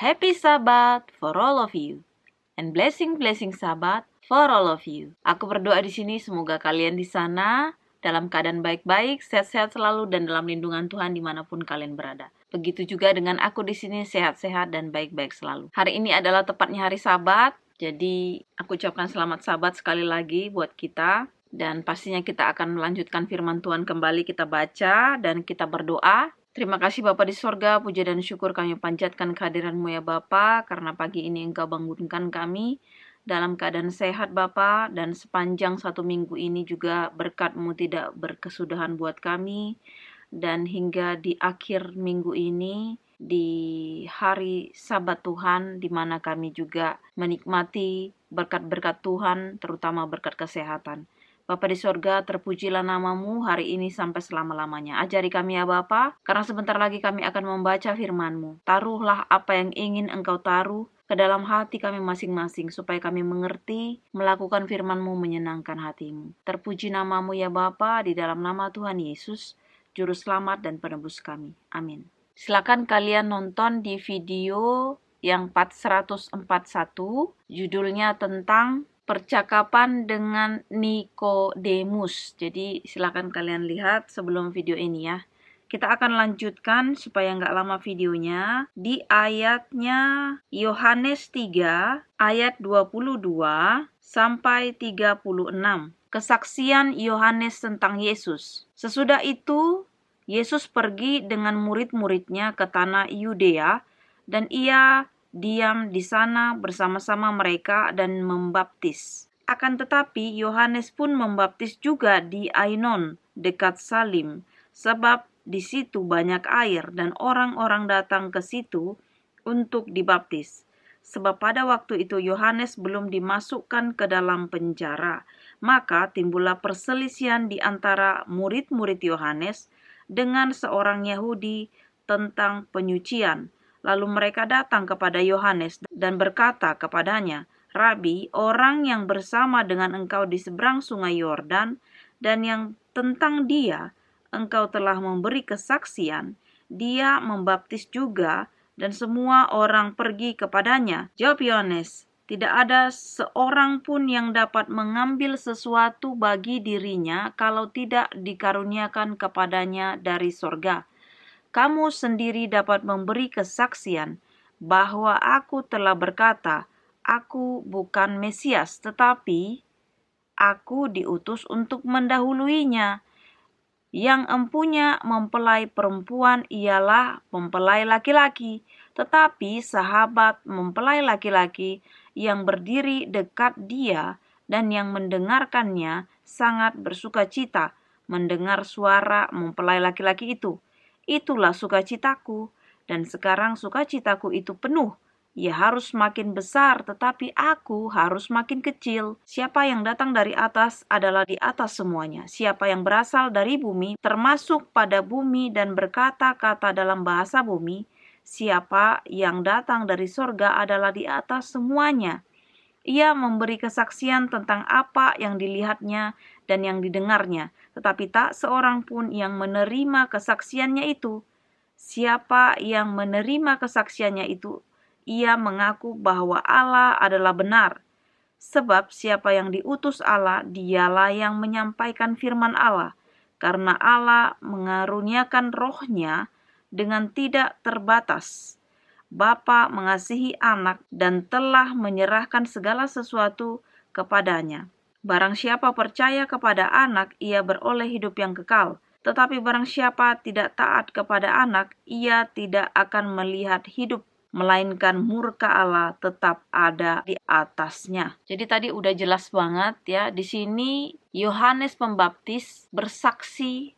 Happy Sabbath for all of you. And blessing Sabbath for all of you. Aku berdoa di sini semoga kalian di sana dalam keadaan baik-baik, sehat-sehat selalu dan dalam lindungan Tuhan dimanapun kalian berada. Begitu juga dengan aku di sini sehat-sehat dan baik-baik selalu. Hari ini adalah tepatnya hari Sabat, jadi aku ucapkan selamat Sabat sekali lagi buat kita. Dan pastinya kita akan melanjutkan firman Tuhan kembali kita baca dan kita berdoa. Terima kasih Bapa di sorga, puja dan syukur kami panjatkan kehadiran-Mu ya Bapa, karena pagi ini Engkau bangunkan kami dalam keadaan sehat Bapa, dan sepanjang satu minggu ini juga berkat-Mu tidak berkesudahan buat kami, dan hingga di akhir minggu ini, di hari Sabat Tuhan, di mana kami juga menikmati berkat-berkat Tuhan, terutama berkat kesehatan. Bapa di sorga, terpujilah nama-Mu hari ini sampai selama-lamanya. Ajari kami ya Bapa, karena sebentar lagi kami akan membaca firman-Mu. Taruhlah apa yang ingin Engkau taruh ke dalam hati kami masing-masing, supaya kami mengerti, melakukan firman-Mu menyenangkan hati-Mu. Terpuji nama-Mu ya Bapa, di dalam nama Tuhan Yesus, Juru Selamat dan Penebus kami. Amin. Silakan kalian nonton di video yang 441, judulnya tentang percakapan dengan Nikodemus. Jadi silakan kalian lihat sebelum video ini ya. Kita akan lanjutkan supaya nggak lama videonya di ayatnya Yohanes 3 ayat 22 sampai 36. Kesaksian Yohanes tentang Yesus. Sesudah itu Yesus pergi dengan murid-muridnya ke tanah Yudea dan ia diam di sana bersama-sama mereka dan membaptis. Akan tetapi Yohanes pun membaptis juga di Ainon dekat Salim, sebab di situ banyak air dan orang-orang datang ke situ untuk dibaptis. Sebab pada waktu itu Yohanes belum dimasukkan ke dalam penjara, maka timbullah perselisihan di antara murid-murid Yohanes dengan seorang Yahudi tentang penyucian. Lalu mereka datang kepada Yohanes dan berkata kepadanya, "Rabi, orang yang bersama dengan engkau di seberang sungai Yordan dan yang tentang dia engkau telah memberi kesaksian, dia membaptis juga dan semua orang pergi kepadanya." Jawab Yohanes, "Tidak ada seorang pun yang dapat mengambil sesuatu bagi dirinya kalau tidak dikaruniakan kepadanya dari sorga. Kamu sendiri dapat memberi kesaksian bahwa aku telah berkata, aku bukan Mesias, tetapi aku diutus untuk mendahuluinya. Yang empunya mempelai perempuan ialah mempelai laki-laki, tetapi sahabat mempelai laki-laki yang berdiri dekat dia dan yang mendengarkannya sangat bersukacita mendengar suara mempelai laki-laki itu. Itulah sukacitaku, dan sekarang sukacitaku itu penuh. Ia harus makin besar, tetapi aku harus makin kecil. Siapa yang datang dari atas adalah di atas semuanya. Siapa yang berasal dari bumi, termasuk pada bumi dan berkata-kata dalam bahasa bumi, siapa yang datang dari sorga adalah di atas semuanya. Ia memberi kesaksian tentang apa yang dilihatnya dan yang didengarnya, tetapi tak seorang pun yang menerima kesaksiannya itu. Siapa yang menerima kesaksiannya itu, ia mengaku bahwa Allah adalah benar. Sebab siapa yang diutus Allah, dialah yang menyampaikan firman Allah, karena Allah mengaruniakan rohnya dengan tidak terbatas. Bapa mengasihi anak dan telah menyerahkan segala sesuatu kepadanya. Barang siapa percaya kepada anak, ia beroleh hidup yang kekal. Tetapi barang siapa tidak taat kepada anak, ia tidak akan melihat hidup, melainkan murka Allah tetap ada di atasnya. Jadi tadi udah jelas banget ya, di sini Yohanes Pembaptis bersaksi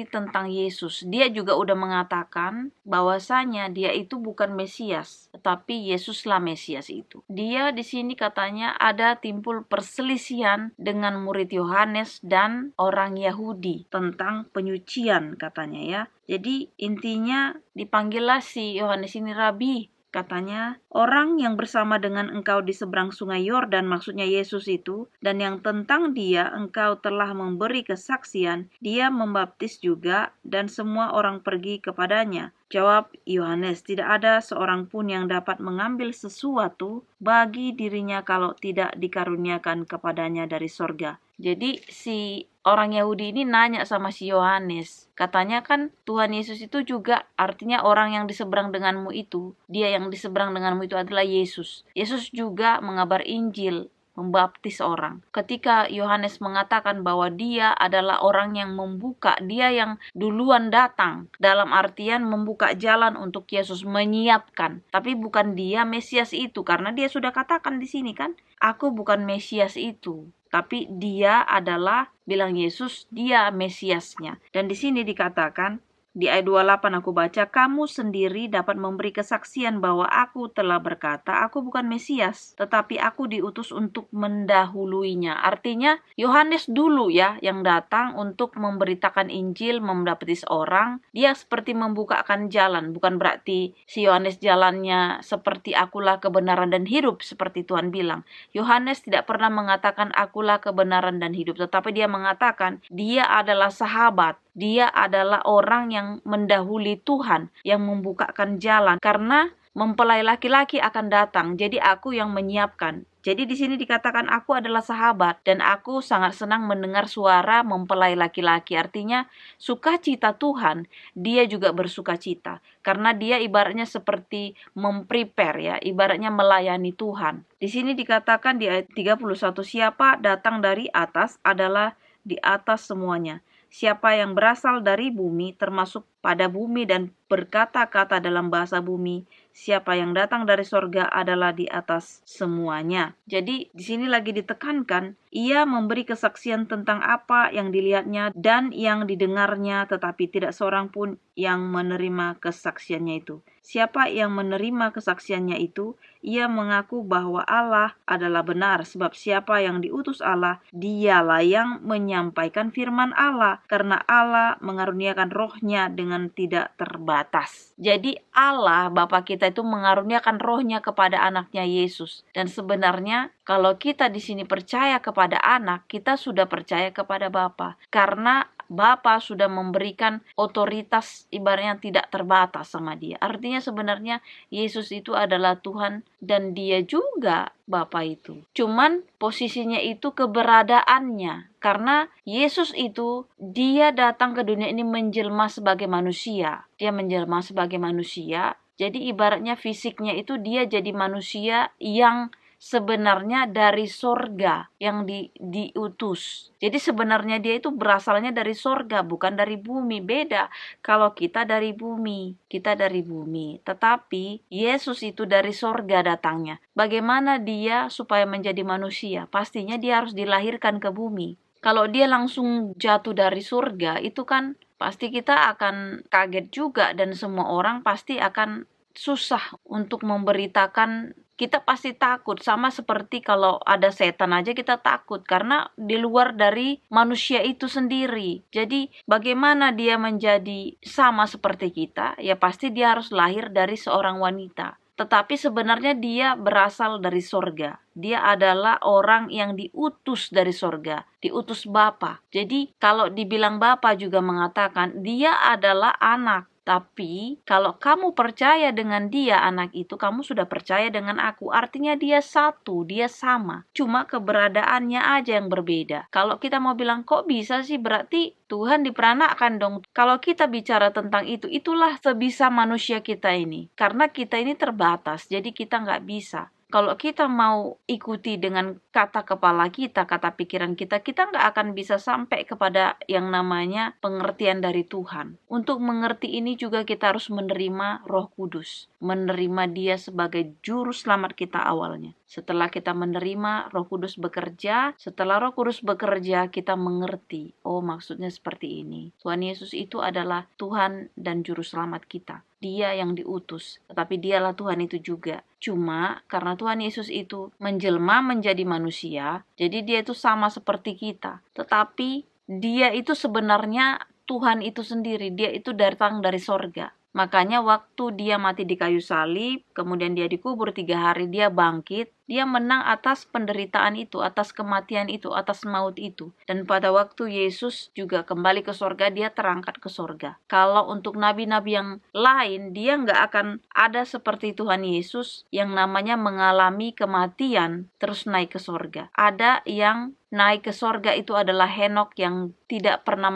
tentang Yesus. Dia juga udah mengatakan bahwasanya dia itu bukan Mesias, tetapi Yesuslah Mesias itu. Dia di sini katanya ada timbul perselisihan dengan murid Yohanes dan orang Yahudi tentang penyucian katanya ya. Jadi intinya dipanggillah si Yohanes ini Rabi. Katanya, orang yang bersama dengan engkau di seberang sungai Yordan, maksudnya Yesus itu, dan yang tentang dia engkau telah memberi kesaksian, dia membaptis juga, dan semua orang pergi kepadanya. Jawab Yohanes, tidak ada seorang pun yang dapat mengambil sesuatu bagi dirinya kalau tidak dikaruniakan kepadanya dari sorga. Jadi si orang Yahudi ini nanya sama si Yohanes. Katanya kan Tuhan Yesus itu juga artinya orang yang di seberang denganmu itu. Dia yang di seberang denganmu itu adalah Yesus. Yesus juga mengabar Injil, membaptis orang. Ketika Yohanes mengatakan bahwa dia adalah orang yang membuka, dia yang duluan datang, dalam artian membuka jalan untuk Yesus, menyiapkan. Tapi bukan dia Mesias itu, karena dia sudah katakan di sini kan, aku bukan Mesias itu. Tapi dia adalah, bilang Yesus, dia Mesiasnya. Dan di sini dikatakan, di ayat 28 aku baca, kamu sendiri dapat memberi kesaksian bahwa aku telah berkata, aku bukan Mesias, tetapi aku diutus untuk mendahuluinya. Artinya, Yohanes dulu ya yang datang untuk memberitakan Injil, membaptis orang. Dia seperti membukakan jalan, bukan berarti si Yohanes jalannya seperti akulah kebenaran dan hidup, seperti Tuhan bilang. Yohanes tidak pernah mengatakan akulah kebenaran dan hidup, tetapi dia mengatakan dia adalah sahabat. Dia adalah orang yang mendahului Tuhan, yang membukakan jalan, karena mempelai laki-laki akan datang. Jadi aku yang menyiapkan. Jadi di sini dikatakan aku adalah sahabat dan aku sangat senang mendengar suara mempelai laki-laki. Artinya sukacita Tuhan, dia juga bersukacita. Karena dia ibaratnya seperti memprepare ya, ibaratnya melayani Tuhan. Di sini dikatakan di ayat 31, siapa datang dari atas adalah di atas semuanya. Siapa yang berasal dari bumi, termasuk pada bumi dan berkata-kata dalam bahasa bumi, siapa yang datang dari sorga adalah di atas semuanya. Jadi di sini lagi ditekankan, ia memberi kesaksian tentang apa yang dilihatnya dan yang didengarnya, tetapi tidak seorang pun yang menerima kesaksiannya itu. Siapa yang menerima kesaksiannya itu, ia mengaku bahwa Allah adalah benar, sebab siapa yang diutus Allah, dialah yang menyampaikan firman Allah, karena Allah mengaruniakan rohnya dengan tidak terbatas. Jadi Allah, Bapa kita itu mengaruniakan rohnya kepada anaknya Yesus. Dan sebenarnya kalau kita di sini percaya kepada anak, kita sudah percaya kepada Bapa. Karena Bapa sudah memberikan otoritas ibaratnya tidak terbatas sama dia. Artinya sebenarnya Yesus itu adalah Tuhan dan dia juga Bapa itu. Cuman posisinya itu keberadaannya. Karena Yesus itu dia datang ke dunia ini menjelma sebagai manusia. Dia menjelma sebagai manusia. Jadi ibaratnya fisiknya itu dia jadi manusia yang sebenarnya dari sorga yang diutus. Jadi sebenarnya dia itu berasalnya dari sorga, bukan dari bumi. Beda kalau kita dari bumi. Kita dari bumi. Tetapi Yesus itu dari sorga datangnya. Bagaimana dia supaya menjadi manusia? Pastinya dia harus dilahirkan ke bumi. Kalau dia langsung jatuh dari surga, itu kan pasti kita akan kaget juga. Dan semua orang pasti akan susah untuk memberitakan. Kita pasti takut, sama seperti kalau ada setan aja kita takut karena di luar dari manusia itu sendiri. Jadi bagaimana dia menjadi sama seperti kita? Ya pasti dia harus lahir dari seorang wanita. Tetapi sebenarnya dia berasal dari sorga. Dia adalah orang yang diutus dari sorga, diutus Bapa. Jadi kalau dibilang Bapa juga mengatakan dia adalah anak. Tapi kalau kamu percaya dengan dia, anak itu, kamu sudah percaya dengan aku. Artinya dia satu, dia sama. Cuma keberadaannya aja yang berbeda. Kalau kita mau bilang, kok bisa sih? Berarti Tuhan diperanakkan dong. Kalau kita bicara tentang itu, itulah sebisa manusia kita ini. Karena kita ini terbatas, jadi kita nggak bisa. Kalau kita mau ikuti dengan kata kepala kita, kata pikiran kita, kita nggak akan bisa sampai kepada yang namanya pengertian dari Tuhan. Untuk mengerti ini juga kita harus menerima Roh Kudus. Menerima dia sebagai juru selamat kita awalnya. Setelah kita menerima, Roh Kudus bekerja. Setelah Roh Kudus bekerja, kita mengerti. Oh, maksudnya seperti ini. Tuhan Yesus itu adalah Tuhan dan juru selamat kita. Dia yang diutus, tetapi dialah Tuhan itu juga. Cuma karena Tuhan Yesus itu menjelma menjadi manusia, jadi dia itu sama seperti kita. Tetapi dia itu sebenarnya Tuhan itu sendiri, dia itu datang dari sorga. Makanya waktu dia mati di kayu salib, kemudian dia dikubur 3 hari, dia bangkit, dia menang atas penderitaan itu, atas kematian itu, atas maut itu. Dan pada waktu Yesus juga kembali ke sorga, dia terangkat ke sorga. Kalau untuk nabi-nabi yang lain, dia nggak akan ada seperti Tuhan Yesus yang namanya mengalami kematian terus naik ke sorga. Ada yang naik ke sorga itu adalah Henok yang tidak pernah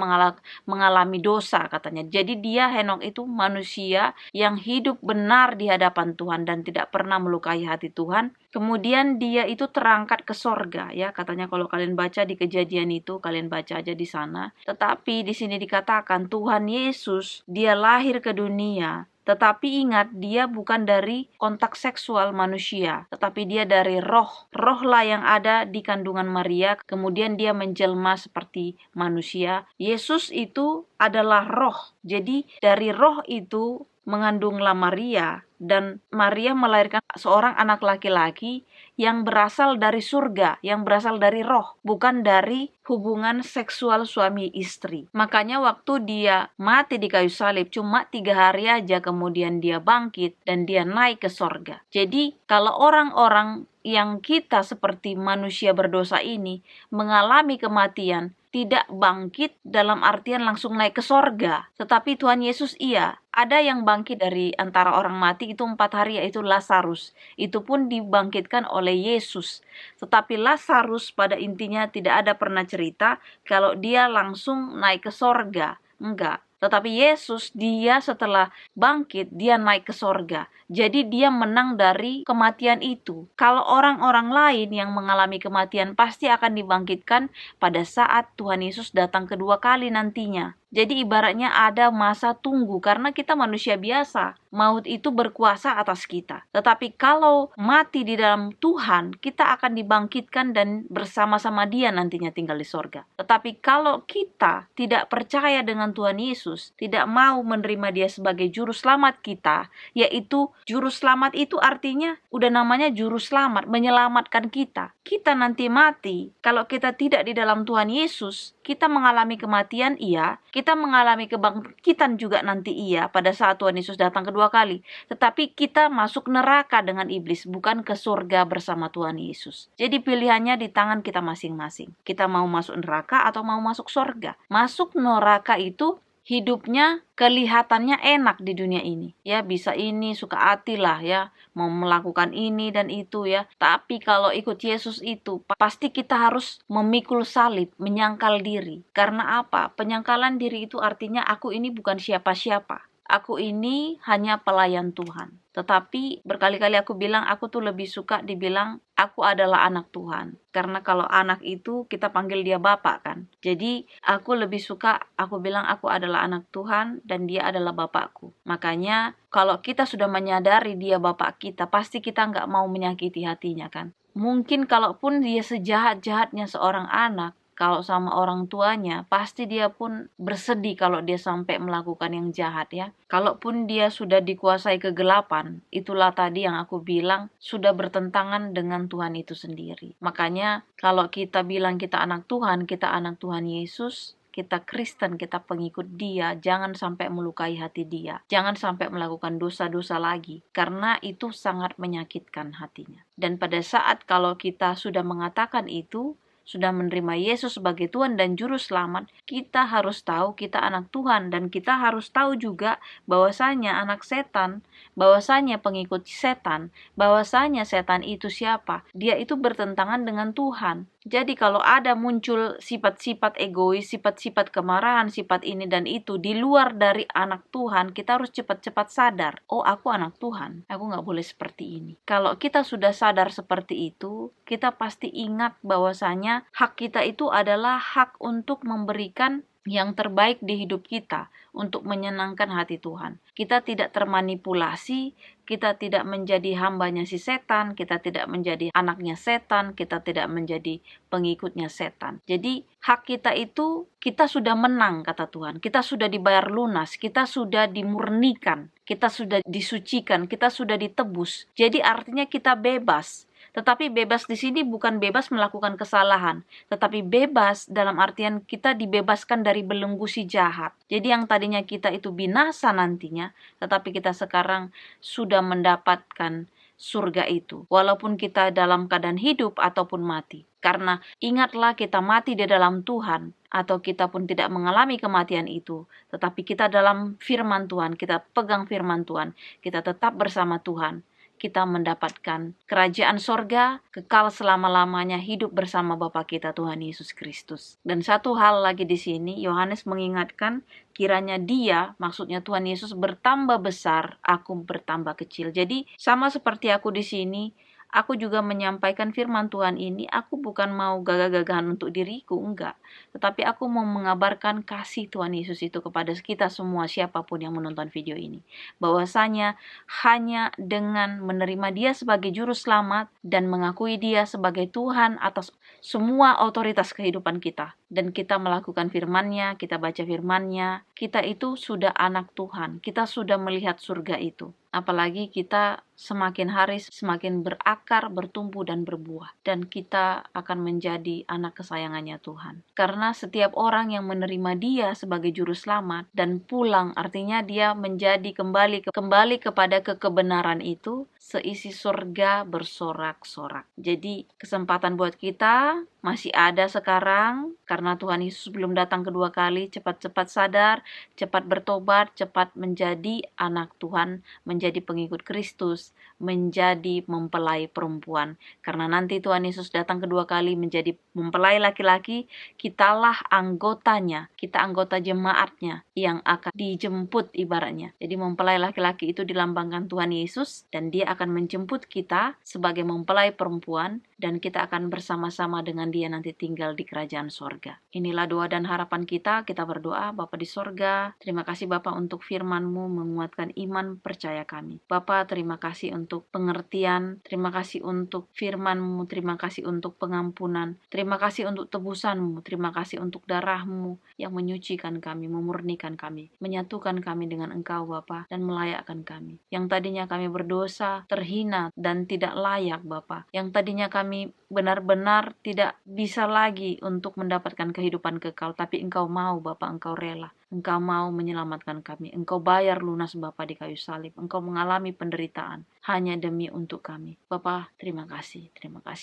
mengalami dosa katanya. Jadi dia, Henok itu manusia yang hidup benar di hadapan Tuhan dan tidak pernah melukai hati Tuhan. Kemudian dia itu terangkat ke sorga, ya katanya. Kalau kalian baca di Kejadian itu, kalian baca aja di sana. Tetapi di sini dikatakan Tuhan Yesus, dia lahir ke dunia. Tetapi ingat, dia bukan dari kontak seksual manusia, tetapi dia dari roh. Rohlah yang ada di kandungan Maria, kemudian dia menjelma seperti manusia. Yesus itu adalah roh. Jadi dari roh itu mengandunglah Maria, dan Maria melahirkan seorang anak laki-laki yang berasal dari surga, yang berasal dari roh, bukan dari hubungan seksual suami istri. Makanya waktu dia mati di kayu salib cuma 3 hari aja, kemudian dia bangkit dan dia naik ke sorga. Jadi kalau orang-orang yang kita seperti manusia berdosa ini mengalami kematian, tidak bangkit dalam artian langsung naik ke sorga. Tetapi Tuhan Yesus iya. Ada yang bangkit dari antara orang mati itu 4 hari, yaitu Lazarus. Itu pun dibangkitkan oleh Yesus. Tetapi Lazarus pada intinya tidak ada pernah cerita kalau dia langsung naik ke sorga. Enggak. Tetapi Yesus, dia setelah bangkit, dia naik ke sorga. Jadi dia menang dari kematian itu. Kalau orang-orang lain yang mengalami kematian pasti akan dibangkitkan pada saat Tuhan Yesus datang kedua kali nantinya. Jadi ibaratnya ada masa tunggu, karena kita manusia biasa. Maut itu berkuasa atas kita. Tetapi kalau mati di dalam Tuhan, kita akan dibangkitkan dan bersama-sama Dia nantinya tinggal di sorga. Tetapi kalau kita tidak percaya dengan Tuhan Yesus, tidak mau menerima Dia sebagai juru selamat kita, yaitu juru selamat itu artinya udah namanya juru selamat, menyelamatkan kita. Kita nanti mati, kalau kita tidak di dalam Tuhan Yesus, kita mengalami kematian, iya. Kita mengalami kebangkitan juga nanti, iya, pada saat Tuhan Yesus datang kedua kali. Tetapi kita masuk neraka dengan iblis, bukan ke surga bersama Tuhan Yesus. Jadi pilihannya di tangan kita masing-masing. Kita mau masuk neraka atau mau masuk surga. Masuk neraka itu hidupnya kelihatannya enak di dunia ini, ya, bisa ini, suka hati lah, ya, mau melakukan ini dan itu, ya. Tapi kalau ikut Yesus itu pasti kita harus memikul salib, menyangkal diri. Karena apa? Penyangkalan diri itu artinya aku ini bukan siapa-siapa. Aku ini hanya pelayan Tuhan. Tetapi berkali-kali aku bilang, aku tuh lebih suka dibilang aku adalah anak Tuhan. Karena kalau anak itu kita panggil dia Bapak kan. Jadi aku lebih suka aku bilang aku adalah anak Tuhan dan dia adalah Bapakku. Makanya kalau kita sudah menyadari dia Bapak kita, pasti kita nggak mau menyakiti hatinya kan. Mungkin kalaupun dia sejahat-jahatnya seorang anak, kalau sama orang tuanya, pasti dia pun bersedih kalau dia sampai melakukan yang jahat, ya. Kalaupun dia sudah dikuasai kegelapan, itulah tadi yang aku bilang, sudah bertentangan dengan Tuhan itu sendiri. Makanya kalau kita bilang kita anak Tuhan Yesus, kita Kristen, kita pengikut Dia, jangan sampai melukai hati Dia. Jangan sampai melakukan dosa-dosa lagi, karena itu sangat menyakitkan hatinya. Dan pada saat kalau kita sudah mengatakan itu, sudah menerima Yesus sebagai Tuhan dan Juru Selamat, kita harus tahu kita anak Tuhan, dan kita harus tahu juga bahwasanya anak setan, bahwasanya pengikut setan, bahwasanya setan itu siapa? Dia itu bertentangan dengan Tuhan. Jadi kalau ada muncul sifat-sifat egois, sifat-sifat kemarahan, sifat ini dan itu di luar dari anak Tuhan, kita harus cepat-cepat sadar, oh aku anak Tuhan, aku gak boleh seperti ini. Kalau kita sudah sadar seperti itu, kita pasti ingat bahwasanya hak kita itu adalah hak untuk memberikan yang terbaik di hidup kita, untuk menyenangkan hati Tuhan. Kita tidak termanipulasi, kita tidak menjadi hambanya si setan, kita tidak menjadi anaknya setan, kita tidak menjadi pengikutnya setan. Jadi hak kita itu kita sudah menang, kata Tuhan. Kita sudah dibayar lunas, kita sudah dimurnikan, kita sudah disucikan, kita sudah ditebus. Jadi artinya kita bebas. Tetapi bebas di sini bukan bebas melakukan kesalahan, tetapi bebas dalam artian kita dibebaskan dari belenggu si jahat. Jadi yang tadinya kita itu binasa nantinya, tetapi kita sekarang sudah mendapatkan surga itu, walaupun kita dalam keadaan hidup ataupun mati. Karena ingatlah, kita mati di dalam Tuhan, atau kita pun tidak mengalami kematian itu, tetapi kita dalam firman Tuhan, kita pegang firman Tuhan, kita tetap bersama Tuhan, kita mendapatkan kerajaan sorga, kekal selama-lamanya hidup bersama Bapa kita Tuhan Yesus Kristus. Dan satu hal lagi di sini, Yohanes mengingatkan, kiranya dia, maksudnya Tuhan Yesus, bertambah besar, aku bertambah kecil. Jadi sama seperti aku di sini, aku juga menyampaikan firman Tuhan ini, aku bukan mau gagah-gagahan untuk diriku, enggak. Tetapi aku mau mengabarkan kasih Tuhan Yesus itu kepada kita semua, siapapun yang menonton video ini. Bahwasanya hanya dengan menerima dia sebagai juru selamat dan mengakui dia sebagai Tuhan atas semua otoritas kehidupan kita. Dan kita melakukan firman-Nya, kita baca firman-Nya, kita itu sudah anak Tuhan, kita sudah melihat surga itu. Apalagi kita semakin hari semakin berakar, bertumbuh dan berbuah. Dan kita akan menjadi anak kesayangannya Tuhan. Karena setiap orang yang menerima dia sebagai juru selamat dan pulang, artinya dia menjadi kembali kepada kebenaran itu, seisi surga bersorak-sorak. Jadi kesempatan buat kita masih ada sekarang, karena Tuhan Yesus belum datang kedua kali. Cepat-cepat sadar, cepat bertobat, cepat menjadi anak Tuhan, menjadi pengikut Kristus, menjadi mempelai perempuan. Karena nanti Tuhan Yesus datang kedua kali menjadi mempelai laki-laki, kitalah anggotanya, kita anggota jemaatnya yang akan dijemput ibaratnya. Jadi mempelai laki-laki itu dilambangkan Tuhan Yesus, dan dia akan menjemput kita sebagai mempelai perempuan, dan kita akan bersama-sama dengan dia nanti tinggal di kerajaan sorga. Inilah doa dan harapan kita berdoa. Bapa di sorga, terima kasih Bapa untuk firman-Mu menguatkan iman percaya kami. Bapa, terima kasih untuk pengertian, terima kasih untuk firman-Mu, terima kasih untuk pengampunan, terima kasih untuk tebusan-Mu, terima kasih untuk darah-Mu yang menyucikan kami, memurnikan kami, menyatukan kami dengan Engkau Bapa, dan melayakkan kami. Yang tadinya kami berdosa, terhina, dan tidak layak Bapa, yang tadinya kami benar-benar tidak bisa lagi untuk mendapatkan kehidupan kekal, tapi Engkau mau Bapa, Engkau rela, Engkau mau menyelamatkan kami, Engkau bayar lunas Bapa di kayu salib, Engkau mengalami penderitaan hanya demi untuk kami. Bapa, terima kasih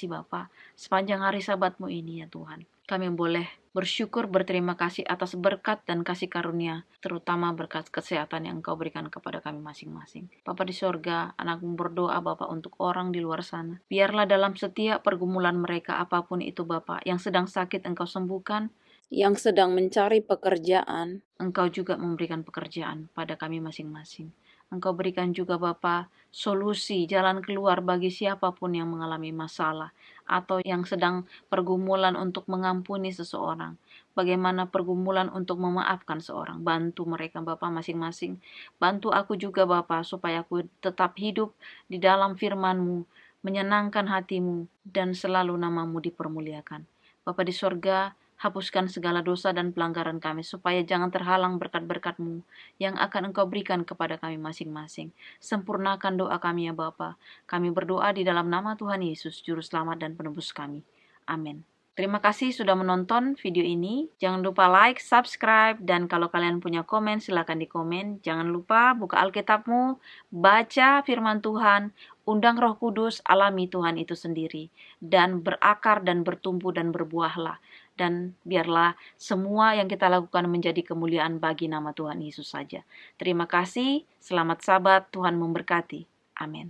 Bapa, sepanjang hari Sabat-Mu ini ya Tuhan, kami boleh bersyukur, berterima kasih atas berkat dan kasih karunia, terutama berkat kesehatan yang Engkau berikan kepada kami masing-masing. Bapa di sorga, anak-Mu berdoa Bapa untuk orang di luar sana. Biarlah dalam setiap pergumulan mereka apapun itu Bapa, yang sedang sakit Engkau sembuhkan, yang sedang mencari pekerjaan, Engkau juga memberikan pekerjaan pada kami masing-masing. Engkau berikan juga Bapa solusi, jalan keluar bagi siapapun yang mengalami masalah atau yang sedang pergumulan untuk mengampuni seseorang. Bagaimana pergumulan untuk memaafkan seorang. Bantu mereka Bapa masing-masing. Bantu aku juga Bapa supaya aku tetap hidup di dalam firman-Mu, menyenangkan hati-Mu, dan selalu nama-Mu dipermuliakan. Bapa di sorga, hapuskan segala dosa dan pelanggaran kami, supaya jangan terhalang berkat-berkat-Mu yang akan Engkau berikan kepada kami masing-masing. Sempurnakan doa kami ya Bapa. Kami berdoa di dalam nama Tuhan Yesus, Juru Selamat dan Penebus kami. Amin. Terima kasih sudah menonton video ini. Jangan lupa like, subscribe, dan kalau kalian punya komen, silakan di komen. Jangan lupa buka Alkitab-mu, baca firman Tuhan, undang Roh Kudus, alami Tuhan itu sendiri, dan berakar dan bertumbuh dan berbuahlah. Dan biarlah semua yang kita lakukan menjadi kemuliaan bagi nama Tuhan Yesus saja. Terima kasih, selamat Sabat, Tuhan memberkati. Amin.